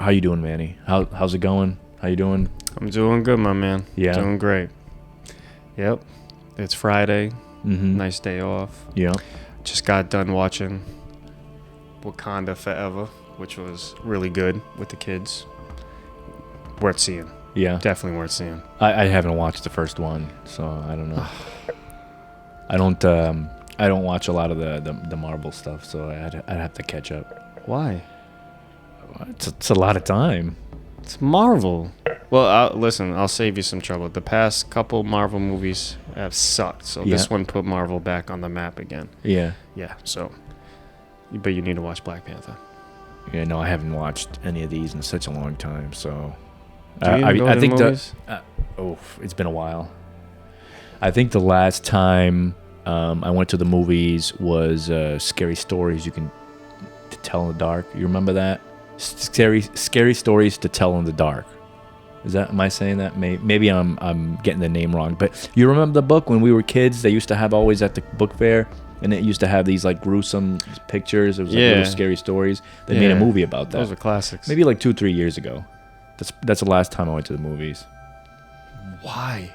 How you doing, Manny? How's it going? How you doing? I'm doing good, my man. Yeah. Doing great. Yep. It's Friday. Mm-hmm. Nice day off. Yeah. Just got done watching Wakanda Forever, which was really good with the kids. Worth seeing. Yeah. Definitely worth seeing. I haven't watched the first one, so I don't know. I don't watch a lot of the Marvel stuff, so I'd have to catch up. Why? It's a lot of time. It's Marvel. Well, listen, I'll save you some trouble. The past couple Marvel movies have sucked, so this one put Marvel back on the map again. Yeah. Yeah, so. But you need to watch Black Panther. Yeah, no, I haven't watched any of these in such a long time, so. Do you even go to the movies? It's been a while. I think the last time I went to the movies was Scary Stories You Can Tell in the Dark. You remember that? Scary Stories to Tell in the Dark. Am I saying that? Maybe I'm getting the name wrong. But you remember the book when we were kids? They used to have always at the book fair, and it used to have these like gruesome pictures. It was like little scary stories. They made a movie about that. Those are classics. Maybe like 2-3 years ago. That's the last time I went to the movies. Why?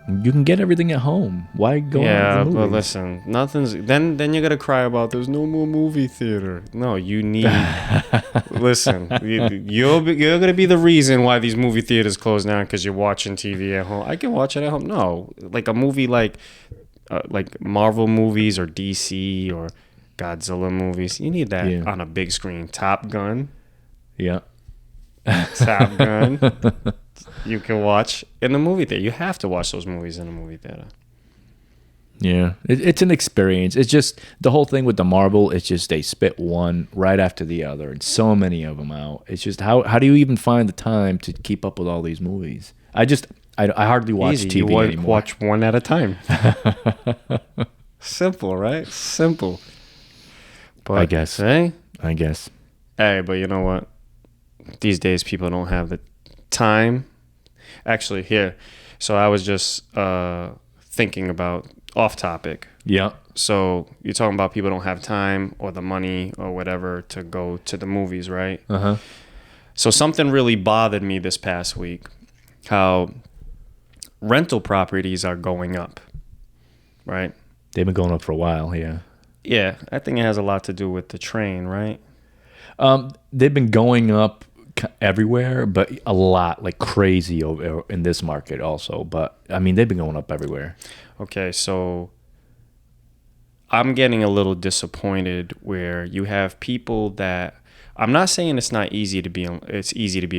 You can get everything at home. Why go out to the movies? But listen, nothing's. Then you gotta cry about there's no more movie theater. No, you need. Listen, you're gonna be the reason why these movie theaters close down because you're watching TV at home. I can watch it at home. No, like a movie like Marvel movies or DC or Godzilla movies. You need that on a big screen. Top Gun. Yeah. Top Gun. You can watch in the movie theater. You have to watch those movies in a movie theater. Yeah, it's an experience. It's just the whole thing with the Marvel. It's just they spit one right after the other, and so many of them out. It's just how do you even find the time to keep up with all these movies? I hardly watch TV anymore. You watch one at a time. Simple, right? Simple. But I guess. Hey, but you know what? These days, people don't have the time. Actually, here. So I was just thinking about off topic. Yeah. So you're talking about people don't have time or the money or whatever to go to the movies, right? Uh-huh. So something really bothered me this past week. How rental properties are going up, right? They've been going up for a while, yeah. Yeah, I think it has a lot to do with the train, right? They've been going up everywhere, but a lot, like crazy over in this market also. But I mean, they've been going up everywhere. Okay, so I'm getting a little disappointed where you have people that I'm not saying it's easy to be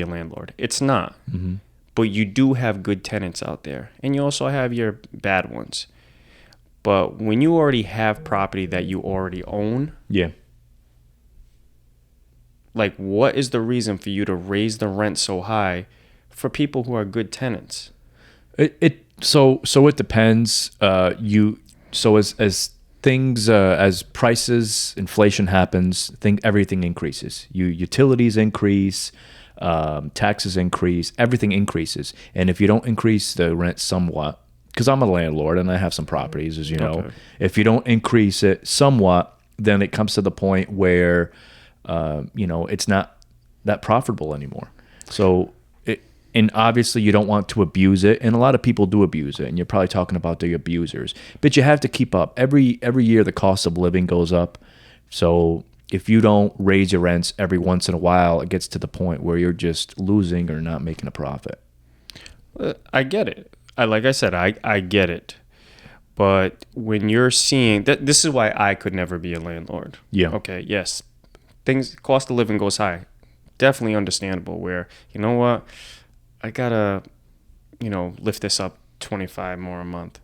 a landlord. It's not. Mm-hmm. But you do have good tenants out there, and you also have your bad ones. But when you already have property that you already own, yeah. Like, what is the reason for you to raise the rent so high for people who are good tenants? So it depends. As things as prices, inflation happens, everything increases. Utilities increase, taxes increase, everything increases. And if you don't increase the rent somewhat, because I'm a landlord and I have some properties, as you know, if you don't increase it somewhat, then it comes to the point where it's not that profitable anymore. So, and obviously you don't want to abuse it, and a lot of people do abuse it, and you're probably talking about the abusers. But you have to keep up. Every year the cost of living goes up. So if you don't raise your rents every once in a while, it gets to the point where you're just losing or not making a profit. I get it. Like I said, I get it. But when you're seeing that, this is why I could never be a landlord. Yeah. Okay. Yes. Cost of living goes high. Definitely understandable where, you know what, I gotta, lift this up 25 more a month.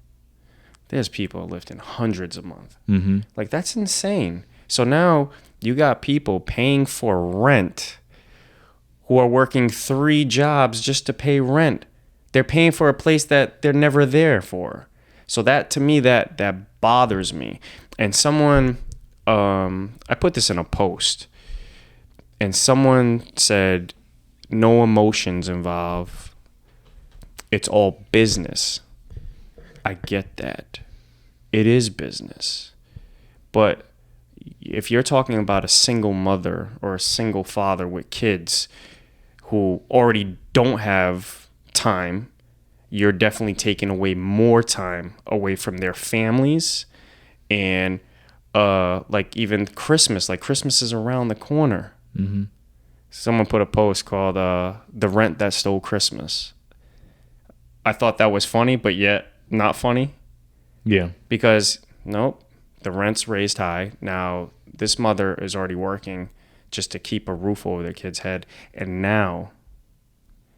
There's people lifting hundreds a month. Mm-hmm. Like, that's insane. So now you got people paying for rent who are working 3 jobs just to pay rent. They're paying for a place that they're never there for. So that, to me, that bothers me. And someone, I put this in a post, and someone said, no emotions involved. It's all business. I get that. It is business. But if you're talking about a single mother or a single father with kids, who already don't have time, you're definitely taking away more time away from their families. And like even Christmas, like Christmas is around the corner. Mm-hmm. Someone put a post called "The Rent That Stole Christmas." I thought that was funny, but yet not funny. Yeah. Because nope, the rent's raised high. Now this mother is already working just to keep a roof over their kid's head, and now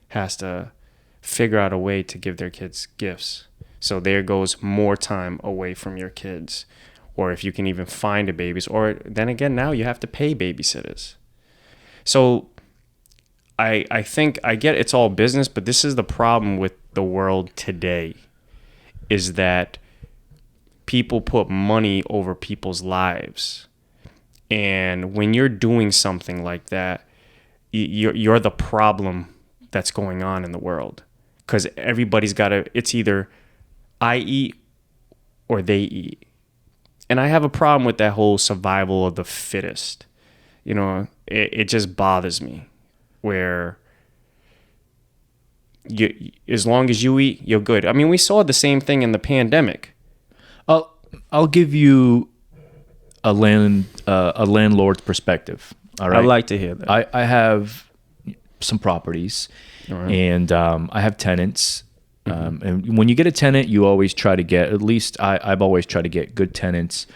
has to figure out a way to give their kids gifts. So there goes more time away from your kids. Or if you can even find a baby's, or then again, now you have to pay babysitters. So I think I get it's all business, but this is the problem with the world today, is that people put money over people's lives. And when you're doing something like that, you're the problem that's going on in the world. Because everybody's got to, it's either I eat or they eat. And I have a problem with that whole survival of the fittest. You know, it just bothers me where as long as you eat, you're good. I mean, we saw the same thing in the pandemic. I'll give you a landlord's perspective. All right. I'd like to hear that. I have some properties, right. and I have tenants. And when you get a tenant, you always try to get, at least I've always tried to get good tenants.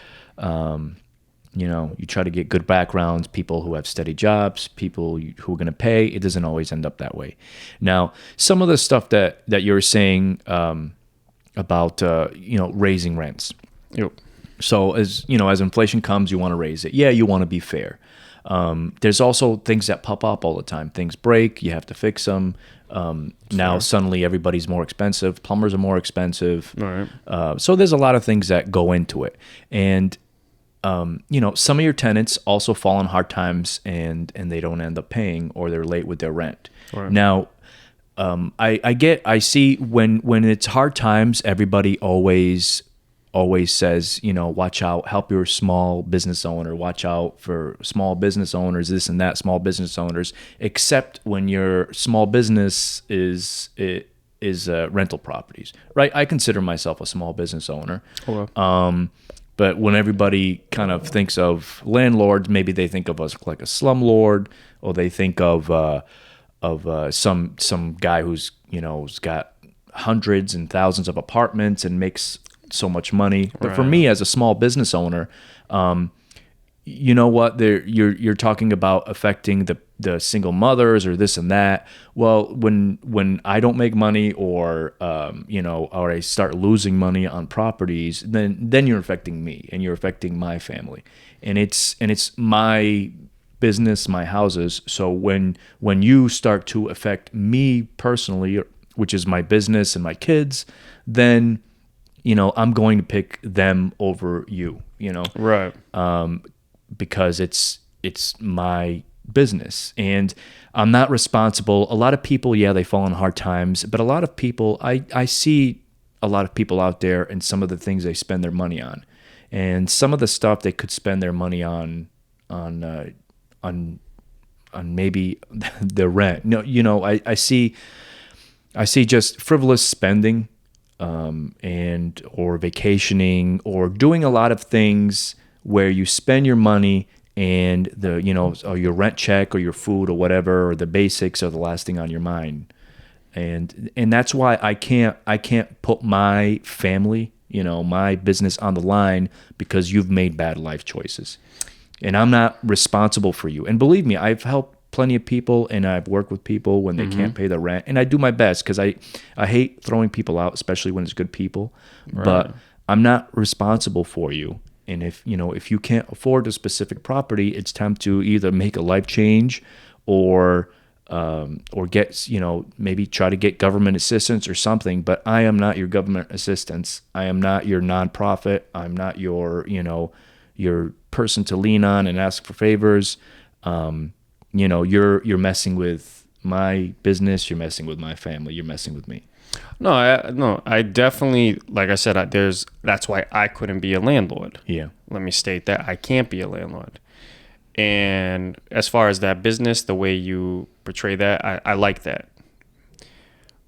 You know, you try to get good backgrounds, people who have steady jobs, people who are going to pay. It doesn't always end up that way. Now, some of the stuff that you're saying about, you know, raising rents. Yep. So as you know, as inflation comes, you want to raise it. Yeah, you want to be fair. There's also things that pop up all the time. Things break, you have to fix them. Now suddenly everybody's more expensive. Plumbers are more expensive. All right. So there's a lot of things that go into it. And you know, some of your tenants also fall on hard times and they don't end up paying, or they're late with their rent. Right. Now, I see when it's hard times, everybody always says, you know, watch out, help your small business owner, watch out for small business owners, this and that, small business owners, except when your small business is rental properties, right? I consider myself a small business owner. Okay. But when everybody kind of thinks of landlords, maybe they think of us like a slumlord, or they think of some guy who's, you know, has got hundreds and thousands of apartments and makes so much money. But for me as a small business owner, you know what, you're talking about affecting the single mothers or this and that. Well, when I don't make money, or you know, or I start losing money on properties, then you're affecting me and you're affecting my family, and it's my business, my houses. So when you start to affect me personally, which is my business and my kids, then, you know, I'm going to pick them over you, you know, Right. Because it's my business and I'm not responsible. A lot of people, yeah, they fall in hard times, but a lot of people, I see a lot of people out there and some of the things they spend their money on, and some of the stuff they could spend their money on maybe the rent. No, you know, I see just frivolous spending, and or vacationing, or doing a lot of things where you spend your money and or your rent check or your food or whatever, or the basics are the last thing on your mind. And that's why I can't put my family, you know, my business on the line because you've made bad life choices. And I'm not responsible for you. And believe me, I've helped plenty of people, and I've worked with people when they can't pay the rent. And I do my best because I hate throwing people out, especially when it's good people. Right. But I'm not responsible for you. And if you can't afford a specific property, it's time to either make a life change or get, you know, maybe try to get government assistance or something. But I am not your government assistance. I am not your nonprofit. I'm not your, you know, your person to lean on and ask for favors. You know, you're messing with my business. You're messing with my family. You're messing with me. No, I definitely, like I said, that's why I couldn't be a landlord. Yeah. Let me state that I can't be a landlord. And as far as that business, the way you portray that, I like that.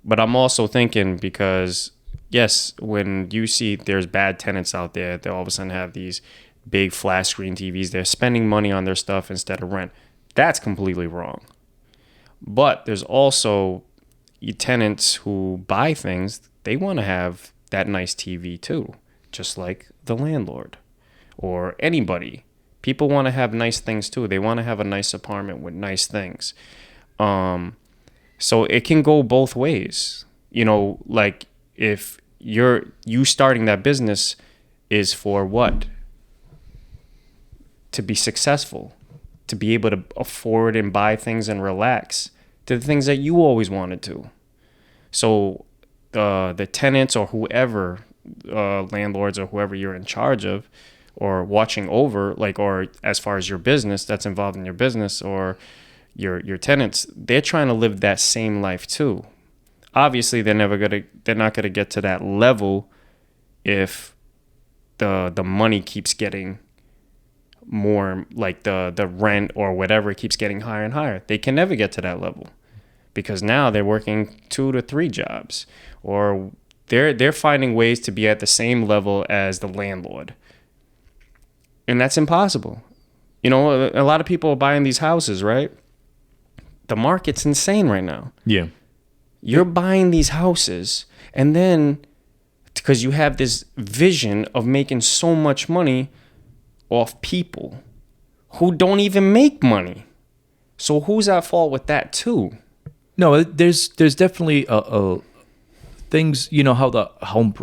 But I'm also thinking, because yes, when you see there's bad tenants out there, they all of a sudden have these big flat screen TVs, they're spending money on their stuff instead of rent. That's completely wrong. But there's also tenants who buy things, they want to have that nice TV too, just like the landlord or anybody. People want to have nice things too. They want to have a nice apartment with nice things. So it can go both ways. You know, like if you starting that business is for what? To be successful, to be able to afford and buy things and relax, to the things that you always wanted to. So the tenants or whoever, landlords or whoever you're in charge of or watching over, like, or as far as your business that's involved in your business or your tenants, they're trying to live that same life too. Obviously, they're not gonna get to that level if the money keeps getting more, like the rent or whatever keeps getting higher and higher. They can never get to that level because now they're working 2 to 3 jobs, or they're finding ways to be at the same level as the landlord, and that's impossible. You know, a lot of people are buying these houses, right? The market's insane right now. Yeah. You're buying these houses, and then because you have this vision of making so much money off people who don't even make money. So who's at fault with that too? No, there's definitely things. You know how the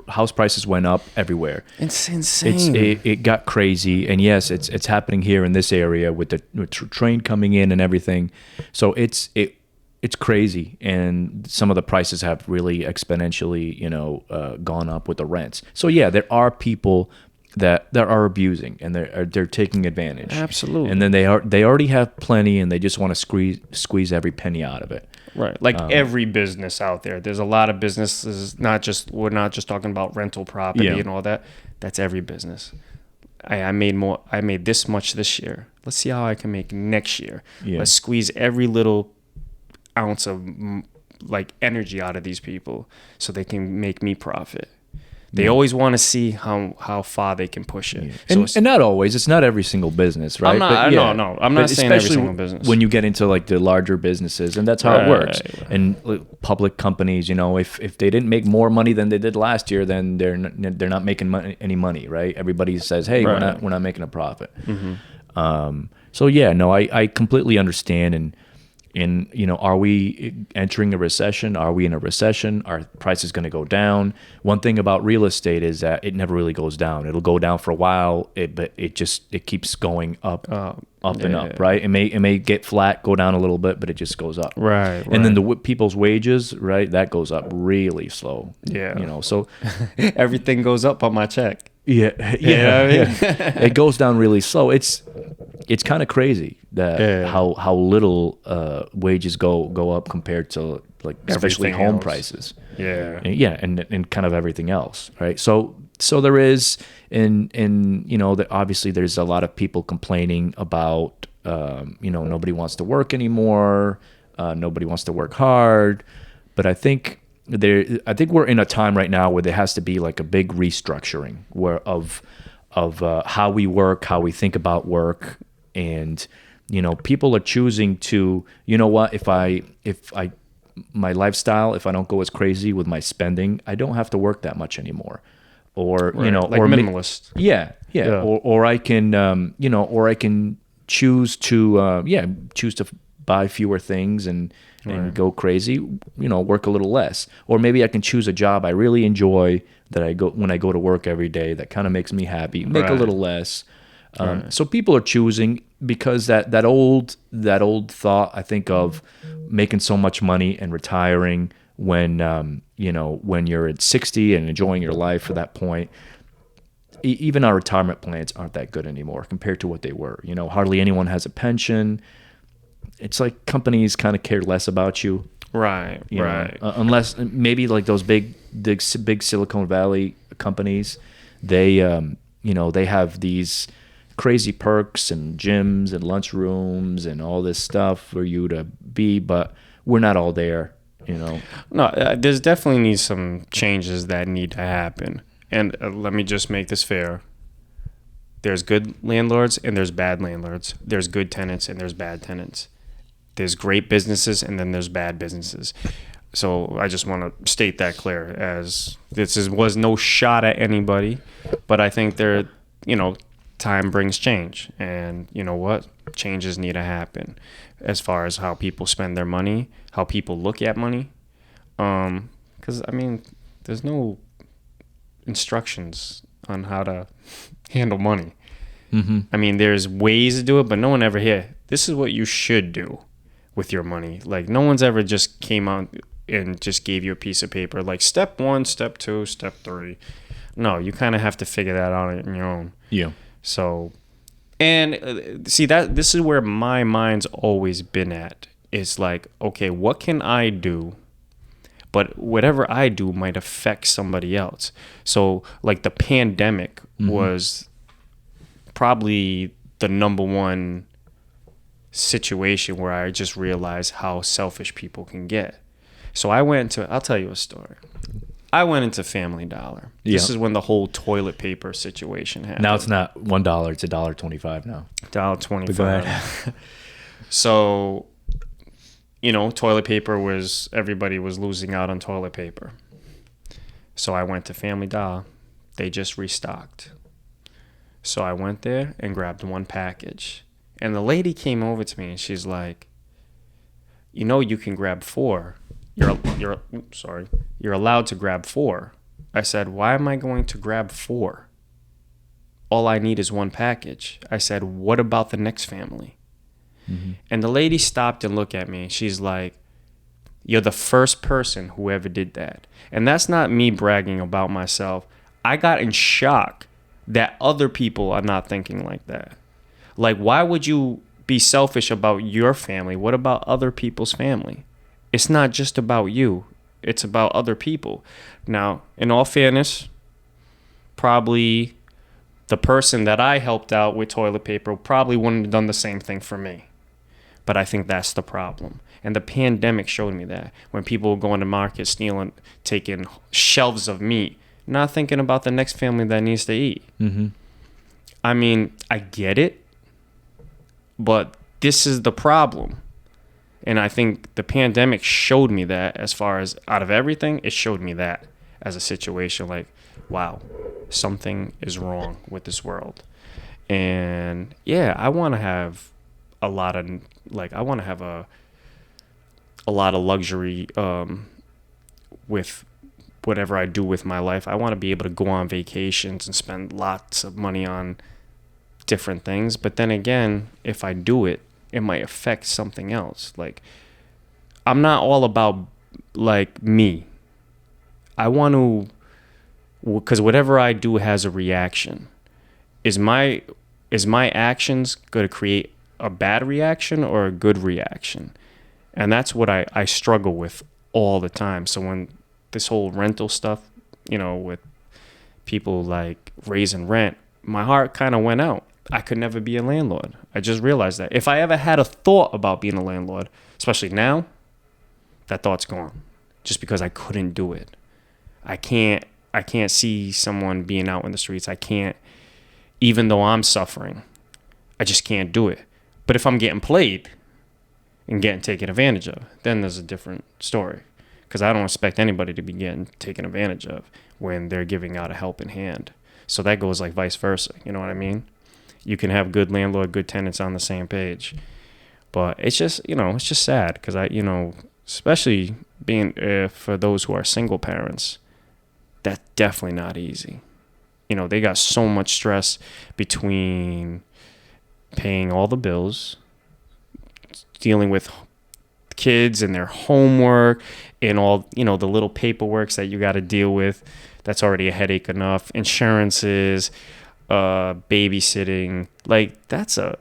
house prices went up everywhere. It's insane. It got crazy, and yes, it's happening here in this area with the train coming in and everything. So it's crazy, and some of the prices have really exponentially, gone up with the rents. So yeah, there are people that are abusing, and they're taking advantage. Absolutely. And then they already have plenty, and they just want to squeeze every penny out of it. Right. Like every business out there. There's a lot of businesses, we're not just talking about rental property and all that. That's every business. I made this much this year. Let's see how I can make next year. Yeah. Let's squeeze every little ounce of like energy out of these people so they can make me profit. They always want to see how far they can push it. Yeah. And not always. It's not every single business, right? No. I'm not saying every single business. When you get into like the larger businesses, and that's how it works. Right. And public companies, if they didn't make more money than they did last year, then they're not making any money, right? Everybody says, hey, we're not making a profit. Mm-hmm. So yeah, no, I completely understand. And are we entering a recession? Are we in a recession? Are prices going to go down? One thing about real estate is that it never really goes down. It'll go down for a while, but it keeps going up and up, right? It may get flat, go down a little bit, but it just goes up. Right. And then the people's wages, right? That goes up really slow. Yeah. So everything goes up on my check. Yeah. It goes down really slow. It's kind of crazy that how little wages go up compared to like especially home prices. And kind of everything else, right? So there is obviously there's a lot of people complaining about nobody wants to work anymore, nobody wants to work hard, but I think we're in a time right now where there has to be like a big restructuring of how we work, how we think about work. And people are choosing to, if my lifestyle, if I don't go as crazy with my spending, I don't have to work that much anymore, or like or minimalist. Or I can or I can choose to buy fewer things and go crazy, work a little less. Or maybe I can choose a job I really enjoy when I go to work every day that kind of makes me happy, make a little less. So people are choosing because that old thought, I think, of making so much money and retiring when you're at 60 and enjoying your life for that point. Even our retirement plans aren't that good anymore compared to what they were. Hardly anyone has a pension. It's like companies kind of care less about you. Right. Unless maybe like those big Silicon Valley companies, they have these crazy perks and gyms and lunchrooms and all this stuff for you to be, but we're not all there, you know. No, there's definitely needs some changes that need to happen. And let me just make this fair. There's good landlords and there's bad landlords. There's good tenants and there's bad tenants. There's great businesses and then there's bad businesses. So I just want to state that clear, as was no shot at anybody, but I think time brings change, and you know what? Changes need to happen as far as how people spend their money, how people look at money. Because I mean, there's no instructions on how to handle money. Mm-hmm. I mean, there's ways to do it, but no one ever here. This is what you should do with your money. Like, no one's ever just came out and just gave you a piece of paper like step 1, step 2, step 3. No, you kind of have to figure that out on your own. Yeah. So, and see, that this is where my mind's always been at. It's like, okay, what can I do? But whatever I do might affect somebody else. So, like, the pandemic was probably the number one situation where I just realized how selfish people can get. So I'll tell you a story. I went into Family Dollar. This is when the whole toilet paper situation happened. Now it's not $1, it's $1.25 now. $1.25. Go ahead. So, toilet paper everybody was losing out on toilet paper. So I went to Family Dollar. They just restocked. So I went there and grabbed one package. And the lady came over to me and she's like, you can grab 4. You're allowed to grab 4. I said, why am I going to grab 4? All I need is one package. I said, what about the next family? Mm-hmm. And the lady stopped and looked at me. She's like, you're the first person who ever did that. And that's not me bragging about myself. I got in shock that other people are not thinking like that. Like, why would you be selfish about your family? What about other people's family? It's not just about you. It's about other people. Now, in all fairness, probably the person that I helped out with toilet paper probably wouldn't have done the same thing for me. But I think that's the problem. And the pandemic showed me that. When people were going to market, stealing, taking shelves of meat, not thinking about the next family that needs to eat. Mm-hmm. I mean, I get it, but this is the problem. And I think the pandemic showed me that. As far as out of everything, it showed me that as a situation like, wow, something is wrong with this world. And yeah, I want to have a lot of luxury with whatever I do with my life. I want to be able to go on vacations and spend lots of money on different things. But then again, if I do it, it might affect something else. Like, I'm not all about like me. I want to, because whatever I do has a reaction. Is my actions going to create a bad reaction or a good reaction? And that's what I struggle with all the time. So when this whole rental stuff, with people like raising rent, my heart kind of went out. I could never be a landlord. I just realized that. If I ever had a thought about being a landlord, especially now, that thought's gone. Just because I couldn't do it. I can't see someone being out in the streets. I can't, even though I'm suffering, I just can't do it. But if I'm getting played and getting taken advantage of, then there's a different story. Because I don't expect anybody to be getting taken advantage of when they're giving out a helping hand. So that goes like vice versa. You know what I mean? You can have good landlord, good tenants on the same page. But it's just, it's just sad because especially being for those who are single parents, that's definitely not easy. They got so much stress between paying all the bills, dealing with kids and their homework and all, the little paperwork that you got to deal with. That's already a headache enough. Insurances, babysitting, like that's a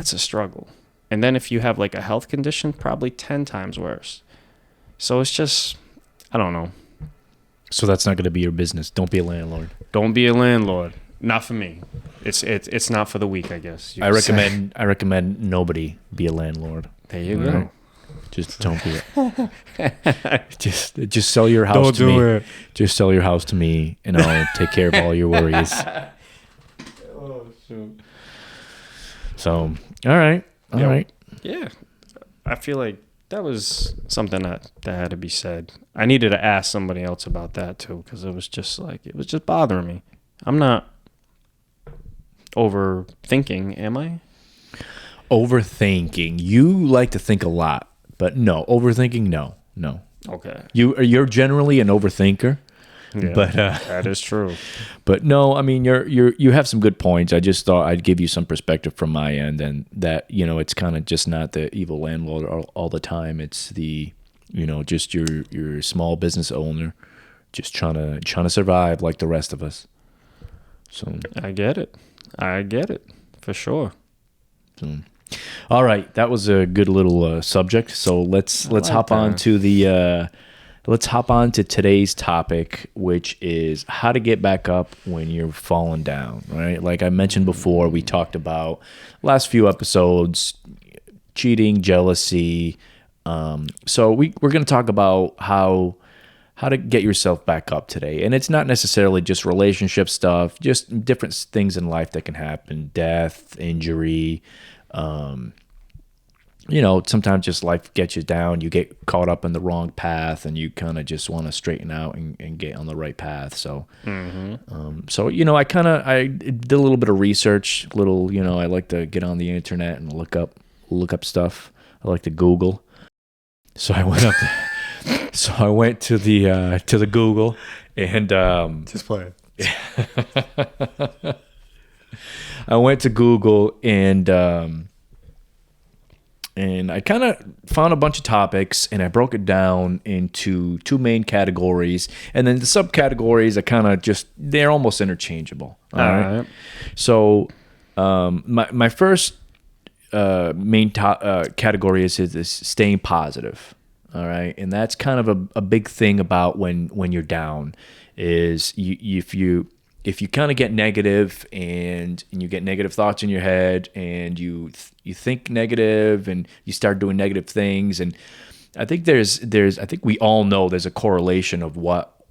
struggle. And then if you have like a health condition, probably 10 times worse. So it's just, I don't know. So that's not going to be your business. Don't be a landlord. Don't be a landlord. not for me. It's not for the weak, I guess. I recommend nobody be a landlord. There you go. Right? Just don't be it. just sell your house Don't to me. do it. Just sell your house to me, and I'll take care of all your worries. Oh shoot. So, all right. Yeah, I feel like that was something that had to be said. I needed to ask somebody else about that too, because it was just bothering me. I'm not overthinking, am I? Overthinking. You like to think a lot, but no, overthinking. No. Okay. You're generally an overthinker. Yeah, But that is true. but no, I mean you have some good points. I just thought I'd give you some perspective from my end, and that it's kind of just not the evil landlord all the time. It's the just your small business owner, just trying to survive like the rest of us. So I get it for sure. So, all right, that was a good little subject. So let's hop on to the. Let's hop on to today's topic, which is how to get back up when you're falling down, right? Like I mentioned before, we talked about last few episodes, cheating, jealousy. So we're going to talk about how to get yourself back up today. And it's not necessarily just relationship stuff, just different things in life that can happen, death, injury, sometimes just life gets you down. You get caught up in the wrong path, and you kind of just want to straighten out and get on the right path. So, I did a little bit of research. I like to get on the internet and look up stuff. I like to Google. So I went up. So I went to the Google and Just play it. I went to Google and I kind of found a bunch of topics, and I broke it down into two main categories. And then the subcategories they're almost interchangeable. All right. So my first main category is staying positive. All right. And that's kind of a big thing about when you're down is if you kind of get negative and you get negative thoughts in your head, and you think negative and you start doing negative things, and I think I think we all know there's a correlation of what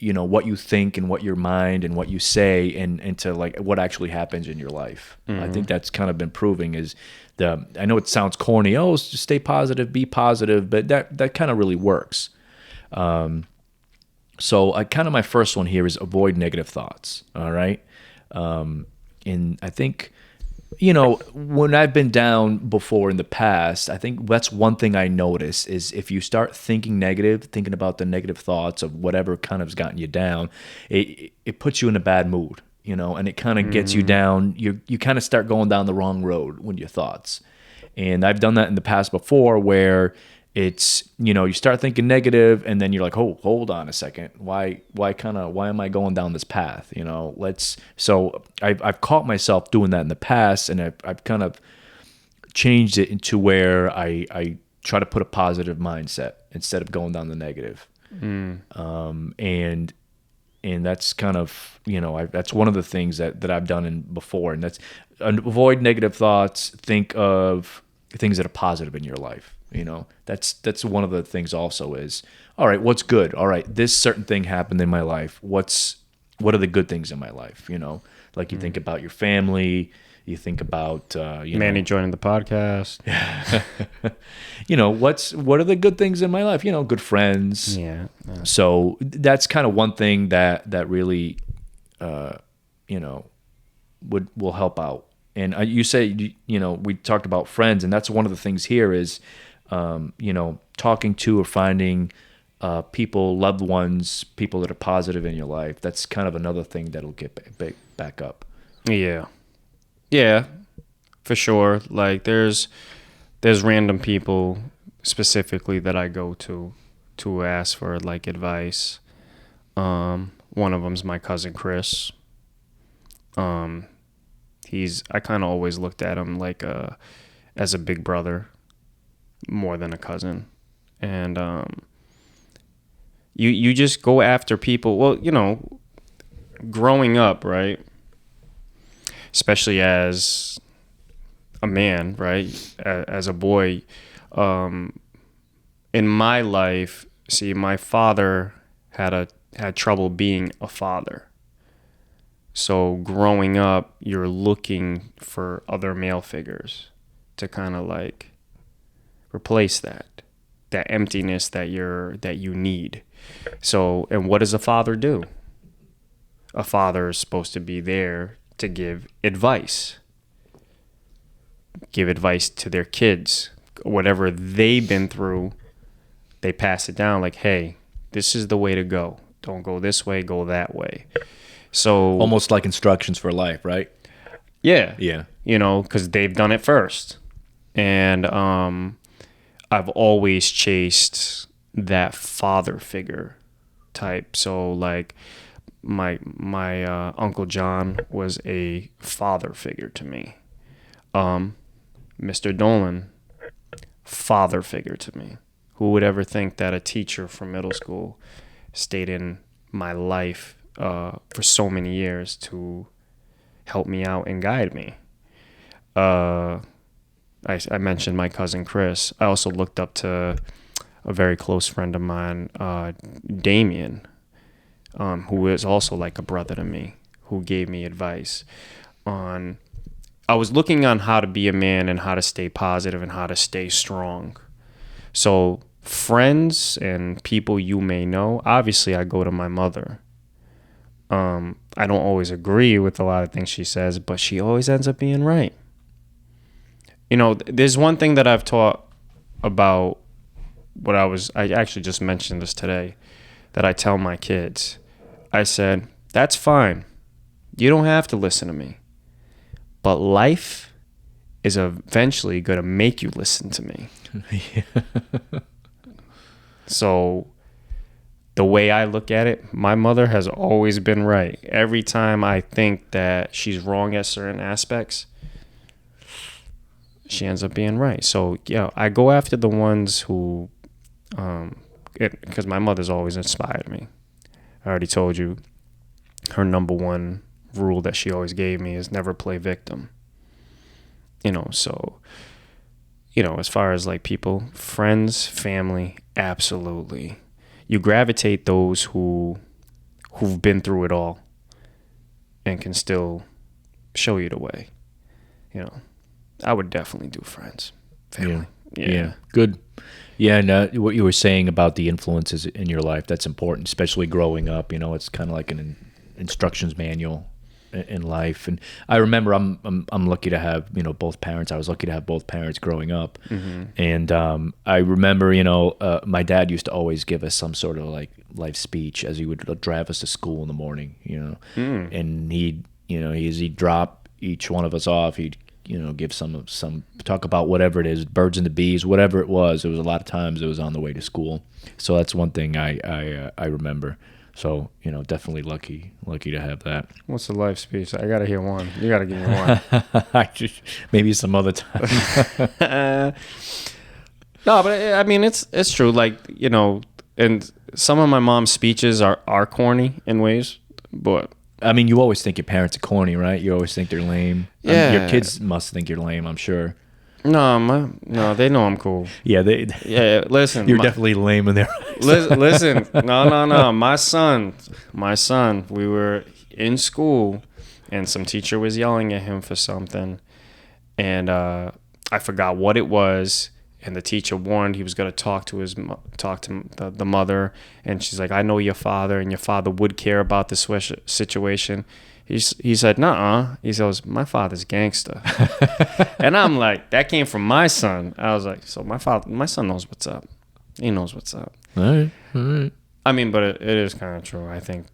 you think and what your mind and what you say and to like what actually happens in your life. Mm-hmm. I think that's kind of been proving is I know it sounds corny, just stay positive, be positive, but that kind of really works. So my first one here is avoid negative thoughts. All right. And I think, when I've been down before in the past, I think that's one thing I notice is if you start thinking about the negative thoughts of whatever kind of has gotten you down, it puts you in a bad mood, and it kind of gets you down. You kind of start going down the wrong road with your thoughts. And I've done that in the past before where it's, you start thinking negative, and then you're like, oh, hold on a second. Why am I going down this path? So I've caught myself doing that in the past, and I've kind of changed it into where I try to put a positive mindset instead of going down the negative. And that's kind of, that's one of the things that I've done before, and that's avoid negative thoughts. Think of things that are positive in your life. That's one of the things also is, all right, what's good? All right, this certain thing happened in my life. What are the good things in my life? Like you think about your family, you think about, Manny joining the podcast. What are the good things in my life? Good friends. Yeah. So that's kind of one thing that really, will help out. And you say, we talked about friends, and that's one of the things here is, talking to or finding people, loved ones, people that are positive in your life. That's kind of another thing that'll get back up. Yeah, for sure. Like there's random people specifically that I go to ask for like advice. One of them's my cousin Chris. I kind of always looked at him like as a big brother more than a cousin. And you just go after people. Well, growing up, right? Especially as a man, right? As a boy, in my life, see, my father had trouble being a father. So growing up, you're looking for other male figures to kind of like replace that emptiness that you need. So, and what does a father do? A father is supposed to be there to give advice to their kids. Whatever they've been through, they pass it down like, hey, this is the way to go. Don't go this way, go that way. So Almost like instructions for life, right? yeah. Yeah. You know, because they've done it first. And I've always chased that father figure type. So like my Uncle John was a father figure to me. Mr. Dolan, father figure to me. Who would ever think that a teacher from middle school stayed in my life for so many years to help me out and guide me? I mentioned my cousin Chris. I also looked up to a very close friend of mine, Damien, who is also like a brother to me, who gave me advice on. I was looking on how to be a man and how to stay positive and how to stay strong. So friends and people you may know, obviously I go to my mother. I don't always agree with a lot of things she says, but she always ends up being right. You know, there's one thing that I've taught about I actually just mentioned this today, that I tell my kids. I said, that's fine. You don't have to listen to me. But life is eventually going to make you listen to me. So the way I look at it, my mother has always been right. Every time I think that she's wrong at certain aspects, she ends up being right. So, yeah, I go after the ones who, because my mother's always inspired me. I already told you her number one rule that she always gave me is never play victim. You know, so, you know, as far as like people, friends, family, absolutely. You gravitate those who've been through it all and can still show you the way. You know, I would definitely do friends, family. Yeah. Good. Yeah, and what you were saying about the influences in your life, that's important, especially growing up. You know, it's kind of like an instructions manual in life. And I remember I'm lucky to have, you know, both parents. I was lucky to have both parents growing up. Mm-hmm. And I remember, you know, my dad used to always give us some sort of like life speech as he would drive us to school in the morning, you know. And he'd drop each one of us off. He'd, you know, give some talk about whatever it is, birds and the bees, whatever it was. It was a lot of times it was on the way to school. So that's one thing I remember. So, you know, definitely lucky to have that. What's the life speech? I gotta hear one. You gotta give me one. Maybe some other time. No, but I mean, it's true. Like, you know, and some of my mom's speeches are corny in ways, but I mean, you always think your parents are corny, right? You always think they're lame. Yeah. Your kids must think you're lame, I'm sure. No, they know I'm cool. Yeah, listen. You're definitely lame in their eyes. Listen. No. My son, we were in school and some teacher was yelling at him for something. And I forgot what it was. And the teacher warned he was going to talk to the mother. And she's like, I know your father, and your father would care about this situation. He said, nuh-uh. He says, my father's gangster. And I'm like, that came from my son. I was like, so my son knows what's up. He knows what's up. All right. I mean, but it is kind of true. I think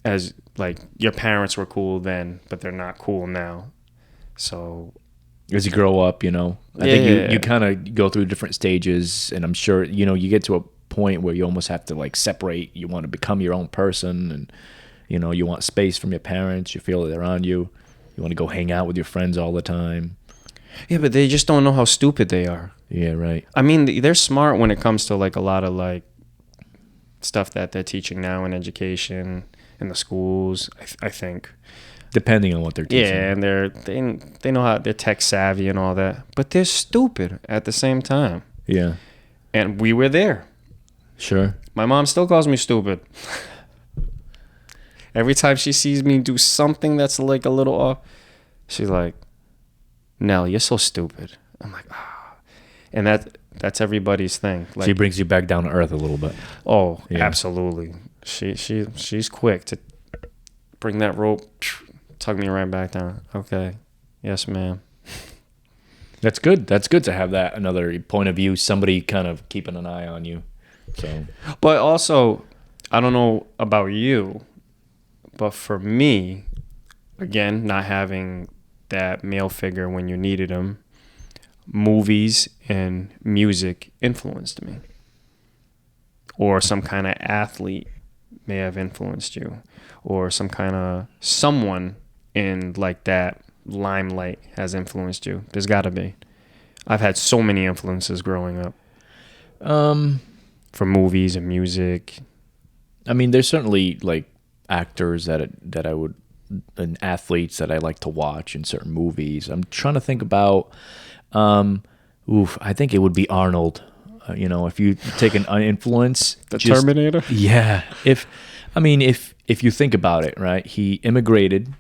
as like your parents were cool then, but they're not cool now. So as you grow up, you know, I think you kind of go through different stages, and I'm sure, you know, you get to a point where you almost have to like separate. You want to become your own person, and you know, you want space from your parents. You feel that they're on you. You want to go hang out with your friends all the time. Yeah, but they just don't know how stupid they are. Yeah, right. I mean, they're smart when it comes to like a lot of like stuff that they're teaching now in education. in the schools. I think. Depending on what they're teaching. Yeah, and they know how they're tech savvy and all that, but they're stupid at the same time. Yeah. And we were there. Sure. My mom still calls me stupid. Every time she sees me do something that's like a little off, she's like, "Nell, you're so stupid." I'm like, ah, and that's everybody's thing. Like, She brings you back down to earth a little bit. oh, Yeah. absolutely. She's quick to bring that rope, tug me right back down. Okay, yes, ma'am. That's good. That's good to have that another point of view, somebody kind of keeping an eye on you. So, But also, I don't know about you, but for me, again, not having that male figure when you needed him, movies and music influenced me. Or some kind of athlete may have influenced you. Or some kind of someone in like that limelight has influenced you. There's got to be. I've had so many influences growing up from movies and music. I mean, there's certainly like actors that I would, and athletes that I like to watch in certain movies. I'm trying to think about. I think it would be Arnold. If you take an influence, The Terminator? Yeah. If you think about it, right? He immigrated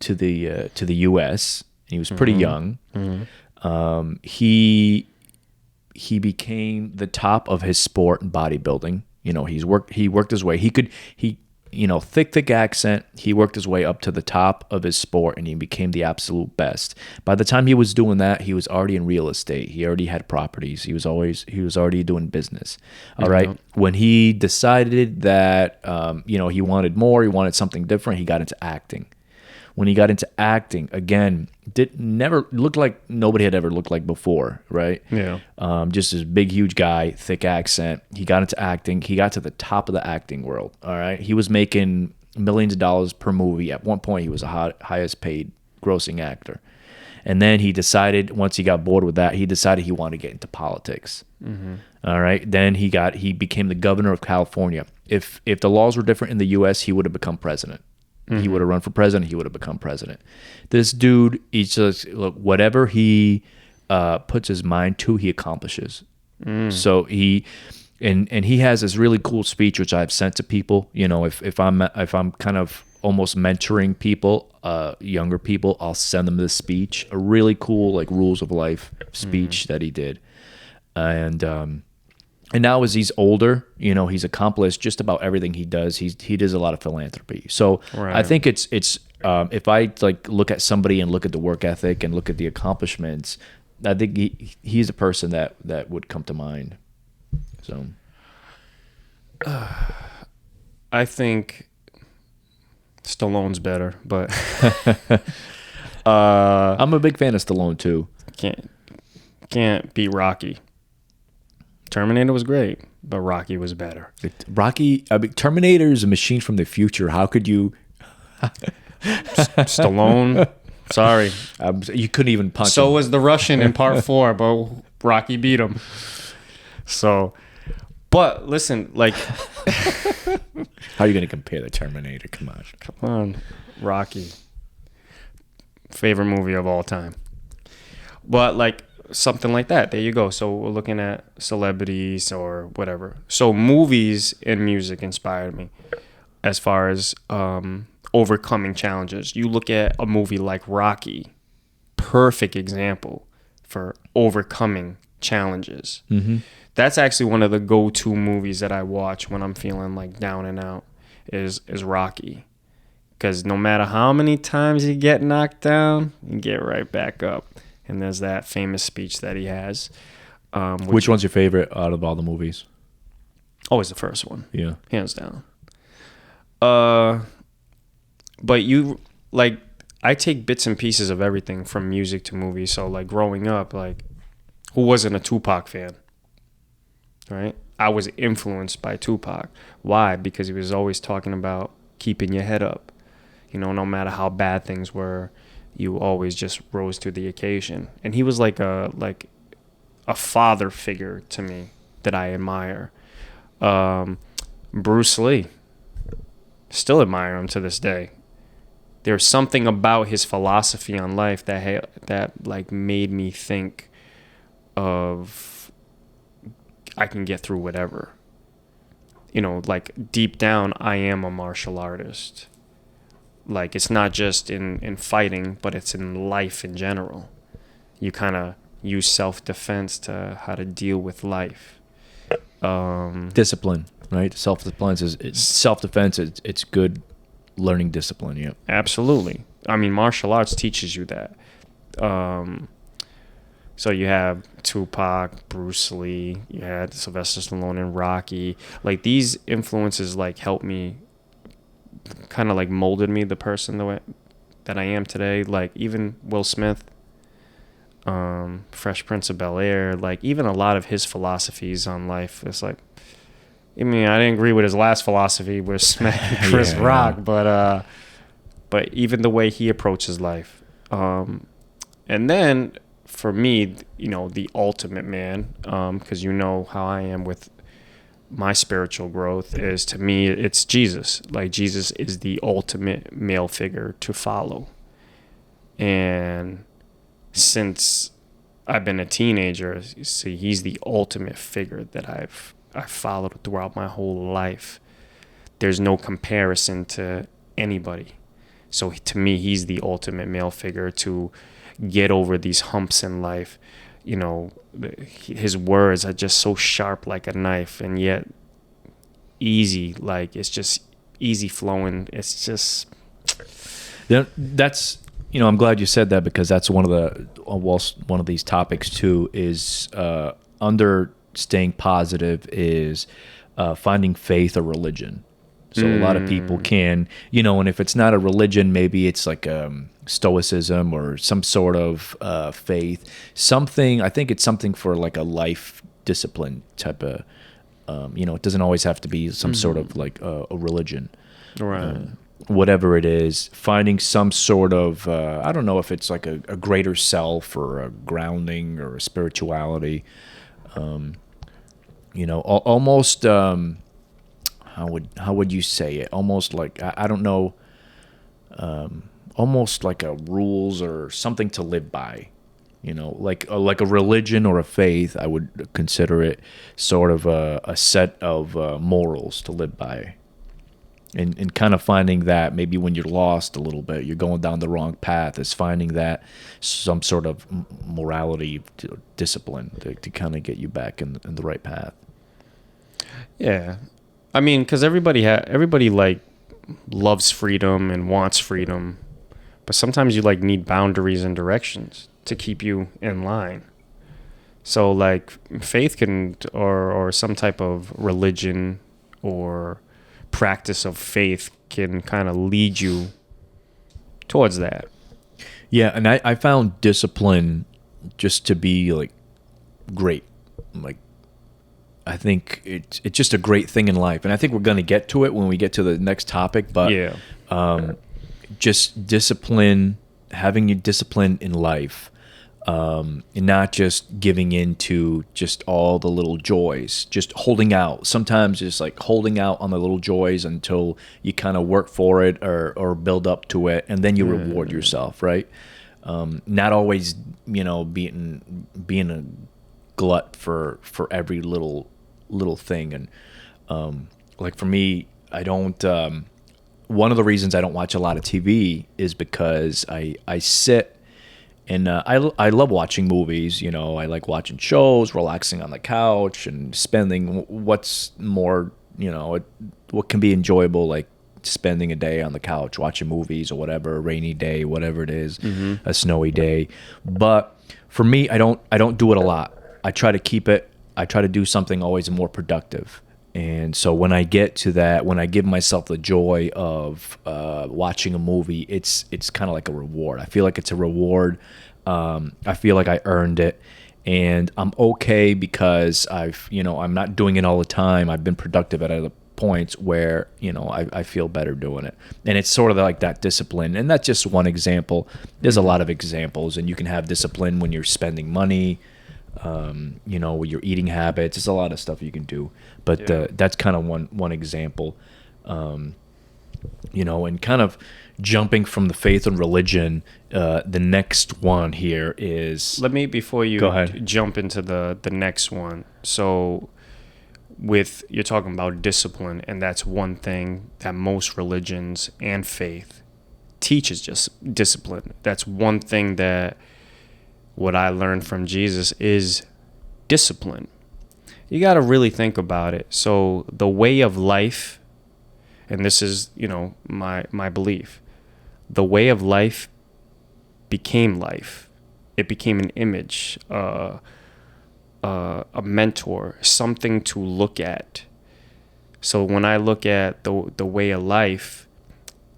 to the U.S. He was pretty young. He became the top of his sport in bodybuilding. He worked his way. Thick accent. He worked his way up to the top of his sport, and he became the absolute best. By the time he was doing that, he was already in real estate. He already had properties. He was already doing business. All right. When he decided that, he wanted more, he wanted something different, he got into acting. When he got into acting, again, never looked like nobody had ever looked like before, right? Yeah. Just this big, huge guy, thick accent. He got into acting. He got to the top of the acting world, all right? He was making millions of dollars per movie. At one point, he was the highest paid grossing actor. And then he decided, once he got bored with that, he decided he wanted to get into politics. All right? Then he became the governor of California. If the laws were different in the U.S., he would have become president. He would have run for president. He would have become president. This dude, he's just, look, whatever he puts his mind to, he accomplishes. So he has this really cool speech which I've sent to people. If I'm kind of almost mentoring people, younger people, I'll send them this speech, a really cool like rules of life speech that he did, and now as he's older, he's accomplished just about everything he does. He does a lot of philanthropy. So Right. I think it's if I like look at somebody and look at the work ethic and look at the accomplishments, I think he's a person that would come to mind. So I think Stallone's better, but I'm a big fan of Stallone too. can't beat Rocky. Terminator was great, but Rocky was better. Terminator is a machine from the future. How could you? Stallone, sorry. You couldn't even punch So him. was the Russian in part 4, but Rocky beat him. So, but listen, like, How are you going to compare the Terminator? Come on. come on, Rocky. Favorite movie of all time. But like something like that. There you go. So we're looking at celebrities or whatever. So movies and music inspired me as far as overcoming challenges. You look at a movie like Rocky, perfect example for overcoming challenges. Mm-hmm. That's actually one of the go-to movies that I watch when I'm feeling like down and out is Rocky. Because no matter how many times you get knocked down, you get right back up. And there's that famous speech that he has. Which one's your favorite out of all the movies? Always the first one. Yeah. Hands down. But you, like, I take bits and pieces of everything from music to movies. So, like, growing up, like, who wasn't a Tupac fan? Right? I was influenced by Tupac. Why? Because he was always talking about keeping your head up. No matter how bad things were, you always just rose to the occasion. And he was like a father figure to me that I admire. Bruce Lee. Still admire him to this day. There's something about his philosophy on life that like made me think of I can get through whatever. You know, like deep down, I am a martial artist. Like it's not just in fighting, but it's in life in general. You kind of use self-defense to how to deal with life. Discipline, right? Self-defense it's good learning discipline. Yeah, Absolutely. I mean, martial arts teaches you that. So you have Tupac, Bruce Lee, you had Sylvester Stallone and Rocky. Like these influences like helped me, kind of like molded me the person that I am today. Like even Will Smith, Fresh Prince of Bel-Air, like even a lot of his philosophies on life. It's like, I mean, I didn't agree with his last philosophy with smacking Chris Rock, but even the way he approaches life. And then for me, you know, the ultimate man, because you know how I am with my spiritual growth, is to me, it's Jesus. Like Jesus is the ultimate male figure to follow. And since I've been a teenager, see, he's the ultimate figure that I've followed throughout my whole life. There's no comparison to anybody. So to me, he's the ultimate male figure to get over these humps in life. You know, his words are just so sharp like a knife, and yet easy. Like it's just easy flowing. It's just that's, you know, I'm glad you said that, because that's one of these topics too, is under staying positive is finding faith or religion. So a lot of people can, you know, and if it's not a religion, maybe it's like stoicism or some sort of faith. Something, I think it's something for like a life discipline type of, you know, it doesn't always have to be some sort of like a religion. right. Whatever it is, finding some sort of, I don't know if it's like a greater self or a grounding or a spirituality. You know, almost, how would you say it? Almost like, I don't know, almost like a rules or something to live by. You know, like a religion or a faith, I would consider it sort of a set of morals to live by. And kind of finding that maybe when you're lost a little bit, you're going down the wrong path, is finding that some sort of morality, discipline to kind of get you back in the right path. Yeah. I mean, because everybody like loves freedom and wants freedom, but sometimes you like need boundaries and directions to keep you in line. So like faith can, or some type of religion or practice of faith can kind of lead you towards that. Yeah, and I found discipline just to be like great. Like, I think it's just a great thing in life, and I think we're going to get to it when we get to the next topic. But Yeah. Just discipline, having your discipline in life, and not just giving in to just all the little joys, just holding out. Sometimes just like holding out on the little joys until you kind of work for it or build up to it, and then you reward yourself, right? Not always, you know, being a glut for every little thing. And like for me, I don't, one of the reasons I don't watch a lot of TV is because I sit and I love watching movies. You know, I like watching shows, relaxing on the couch, and spending what's more, you know, what can be enjoyable, like spending a day on the couch watching movies or whatever, a rainy day, whatever it is, a snowy day. But for me, I don't do it a lot. I try to keep it. I try to do something always more productive. And so when I get to that, when I give myself the joy of watching a movie, it's kind of like a reward. I feel like it's a reward. I feel like I earned it, and I'm okay because I'm not doing it all the time. I've been productive at other points where, you know, I feel better doing it. And it's sort of like that discipline. And that's just one example. There's a lot of examples, and you can have discipline when you're spending money, you know, with your eating habits. There's a lot of stuff you can do, but that's kind of one example. And kind of jumping from the faith and religion, the next one here is... Let me, before you Go ahead. jump into the next one. So you're talking about discipline, and that's one thing that most religions and faith teaches, just discipline. That's one thing that what I learned from Jesus is discipline. You got to really think about it. So the way of life, and this is, my belief, the way of life became life. It became an image, a mentor, something to look at. So when I look at the way of life,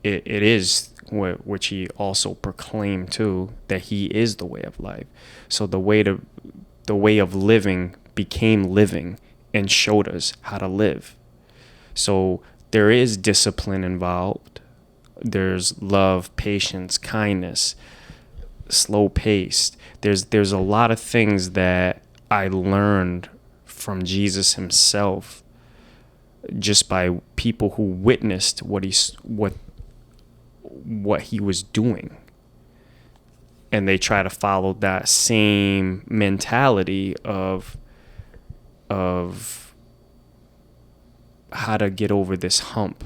it is which he also proclaimed too, that he is the way of life. So the way of living became living and showed us how to live. So there is discipline involved. There's love, patience, kindness, slow paced. There's a lot of things that I learned from Jesus himself, just by people who witnessed what he was doing, and they try to follow that same mentality of how to get over this hump,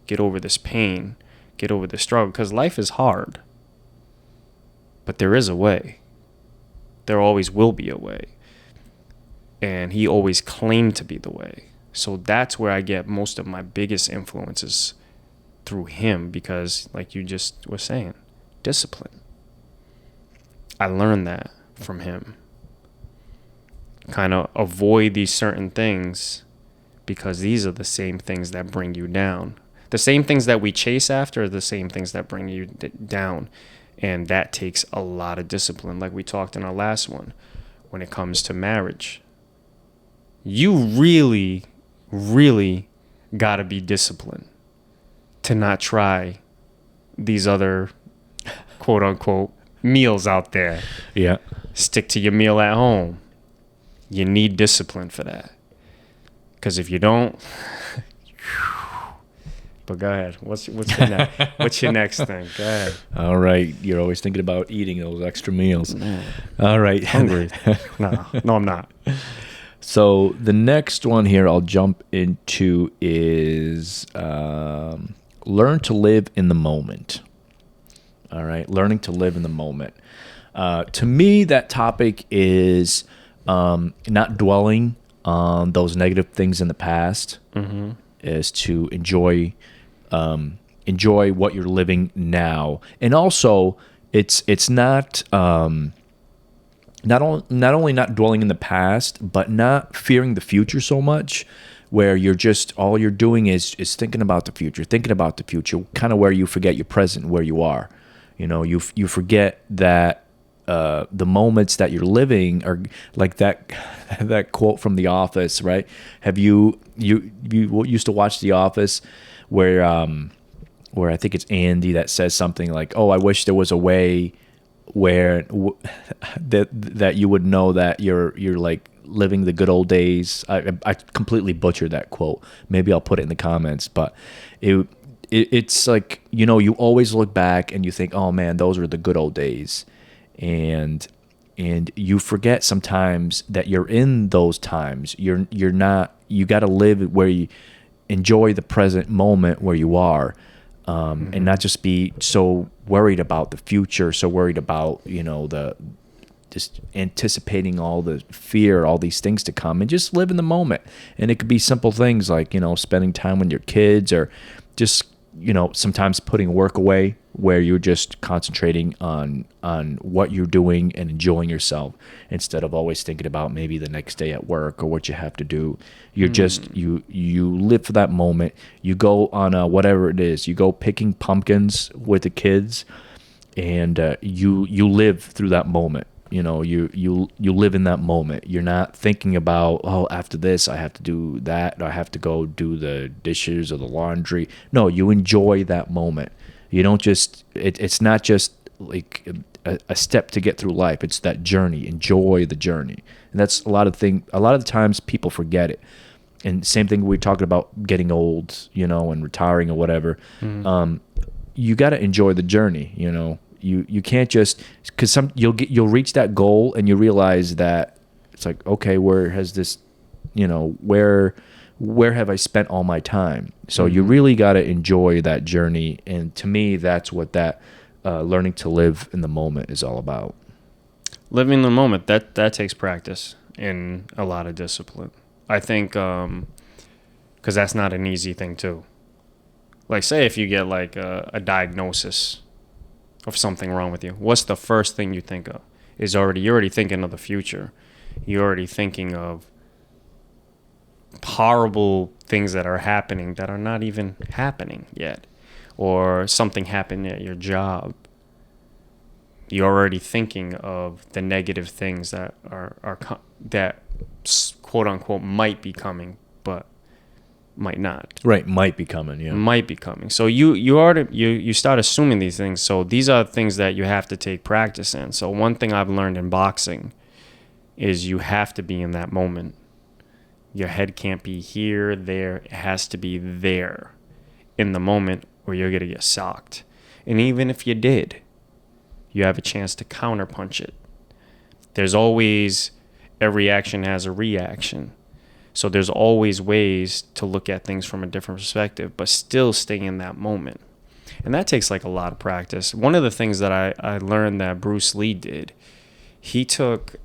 get over this pain, get over the struggle, because life is hard, but there is a way. There always will be a way, and he always claimed to be the way. So that's where I get most of my biggest influences, through him, because like you just were saying, discipline. I learned that from him. Kind of avoid these certain things, because these are the same things that bring you down. The same things that we chase after are the same things that bring you down. And that takes a lot of discipline, like we talked in our last one, when it comes to marriage. You really, really got to be disciplined to not try these other quote unquote meals out there. Yeah. Stick to your meal at home. You need discipline for that. Because if you don't, but go ahead. What's your next thing? Go ahead. All right. You're always thinking about eating those extra meals. All right. Hungry. No, I'm not. So the next one here I'll jump into is learn to live in the moment. All right. Learning to live in the moment. To me, that topic is not dwelling on those negative things in the past. Mm-hmm. Is to enjoy what you're living now, and also it's not not only not dwelling in the past, but not fearing the future so much, where you're just all you're doing is thinking about the future, kind of where you forget your present, where you are. You forget that the moments that you're living are like that quote from The Office, right? Have you used to watch The Office, where I think it's Andy that says something like, "Oh, I wish there was a way where that you would know that you're like living the good old days." I completely butchered that quote. Maybe I'll put it in the comments, but it's like, you always look back and you think, "Oh man, those were the good old days." And you forget sometimes that you're in those times. You're not. You got to live where you enjoy the present moment where you are, and not just be so worried about the future, so worried about just anticipating all the fear, all these things to come, and just live in the moment. And it could be simple things like spending time with your kids, or just sometimes putting work away, where you're just concentrating on what you're doing and enjoying yourself, instead of always thinking about maybe the next day at work or what you have to do. You're just you live for that moment. You go on whatever it is. You go picking pumpkins with the kids, and you live through that moment. You live in that moment. You're not thinking about, oh, after this I have to do that, or I have to go do the dishes or the laundry. No, you enjoy that moment. You don't just it's not just like a step to get through life. It's that journey. Enjoy the journey. And that's a lot of the times people forget it. and same thing we talked about getting old, and retiring or whatever. You got to enjoy the journey. You can't just, because you'll reach that goal and you realize that it's like, okay, where has this, where have I spent all my time? So you really got to enjoy that journey. And to me, that's what that learning to live in the moment is all about. Living in the moment, that takes practice and a lot of discipline. I think, because that's not an easy thing too. Like, say if you get like a diagnosis of something wrong with you, what's the first thing you think of? You're already thinking of the future. You're already thinking of horrible things that are happening that are not even happening yet, or something happened at your job. You're already thinking of the negative things that that quote unquote might be coming, but might not. Right, might be coming. Yeah, might be coming. So you start assuming these things. So these are things that you have to take practice in. So one thing I've learned in boxing is you have to be in that moment. Your head can't be here, there. It has to be there in the moment, or you're going to get socked. And even if you did, you have a chance to counterpunch it. There's always, every action has a reaction. So there's always ways to look at things from a different perspective, but still stay in that moment. And that takes like a lot of practice. One of the things that I learned that Bruce Lee did, he took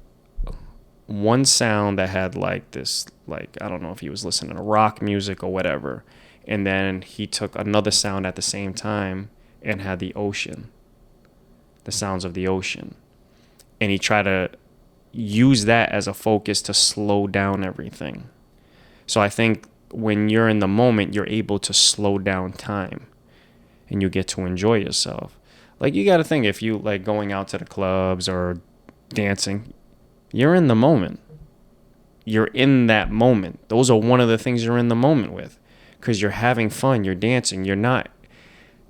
one sound that had like this, like, I don't know if he was listening to rock music or whatever, and then he took another sound at the same time and had the ocean, the sounds of the ocean, and he tried to use that as a focus to slow down everything. So I think when you're in the moment, you're able to slow down time and you get to enjoy yourself. Like, you got to think, if you like going out to the clubs or dancing, you're in the moment. You're in that moment. Those are one of the things you're in the moment with, because you're having fun, you're dancing, you're not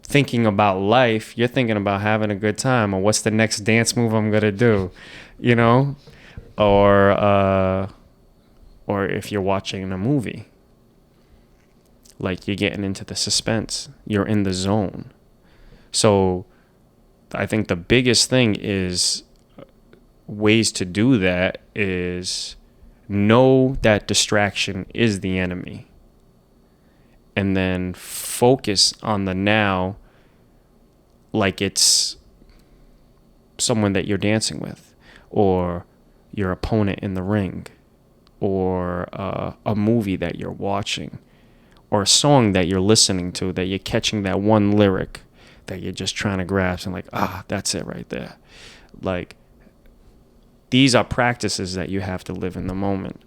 thinking about life, you're thinking about having a good time, or what's the next dance move I'm gonna do, or if you're watching a movie, like, you're getting into the suspense, you're in the zone. So I think the biggest thing is, ways to do that is know that distraction is the enemy, and then focus on the now, like it's someone that you're dancing with, or your opponent in the ring, or a movie that you're watching, or a song that you're listening to, that you're catching that one lyric that you're just trying to grasp, and like, that's it right there. Like, these are practices that you have to live in the moment.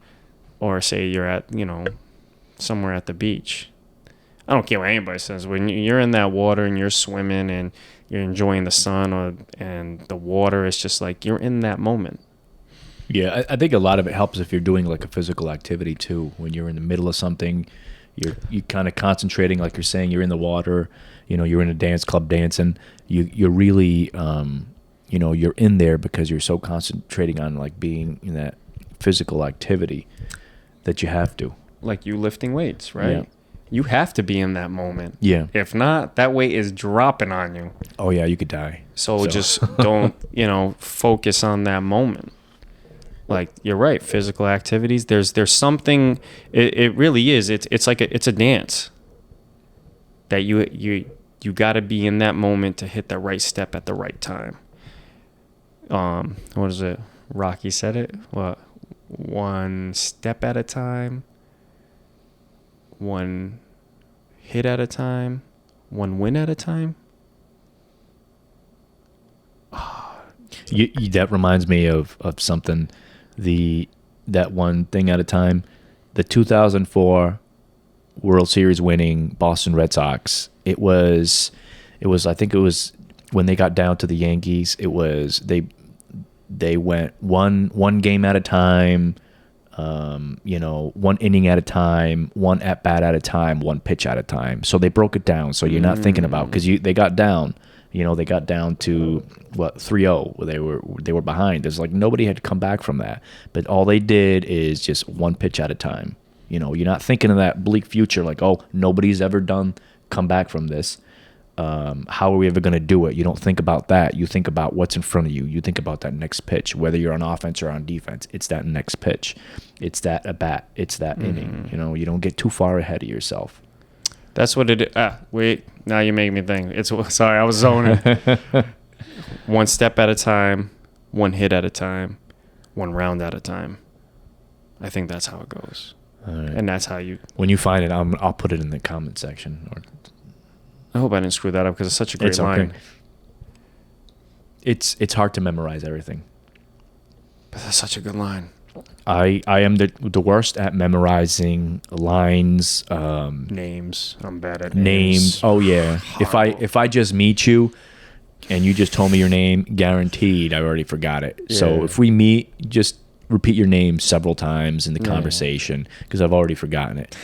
Or say you're at, somewhere at the beach. I don't care what anybody says. When you're in that water and you're swimming and you're enjoying the sun and the water, it's just like you're in that moment. Yeah, I think a lot of it helps if you're doing like a physical activity too. When you're in the middle of something, you're kind of concentrating, like you're saying, you're in the water, you're in a dance club dancing. You're really, you're in there because you're so concentrating on like being in that physical activity that you have to. Like you lifting weights, right? Yeah. You have to be in that moment. Yeah. If not, that weight is dropping on you. Oh yeah, you could die. So just don't, focus on that moment. Like, you're right, physical activities, there's something, it really is. It's like it's a dance that you got to be in that moment to hit the right step at the right time. What is it? Rocky said it. What? One step at a time, one hit at a time, one win at a time. That reminds me of something. That one thing at a time. The 2004 World Series winning Boston Red Sox. It was. I think it was when they got down to the Yankees. It was they went one game at a time, one inning at a time, one at bat at a time, one pitch at a time. So they broke it down. So you're not thinking about, because they got down. They got down to 3-0. They were behind. There's like nobody had come back from that. But all they did is just one pitch at a time. You know, you're not thinking of that bleak future like, oh, nobody's ever come back from this. How are we ever going to do it? You don't think about that. You think about what's in front of you. You think about that next pitch, whether you're on offense or on defense. It's that next pitch. It's that at bat. It's that inning. You know, you don't get too far ahead of yourself. That's what it is. Wait, now you make me think. Sorry, I was zoning. One step at a time, one hit at a time, one round at a time. I think that's how it goes. All right. And that's how you... When you find it, I'll put it in the comment section. I hope I didn't screw that up because it's such a great line. Okay. It's hard to memorize everything. But that's such a good line. I am the worst at memorizing lines. Names. I'm bad at names. Oh yeah. If I just meet you and you just told me your name, guaranteed I already forgot it. Yeah. So if we meet, just repeat your name several times in the conversation because I've already forgotten it.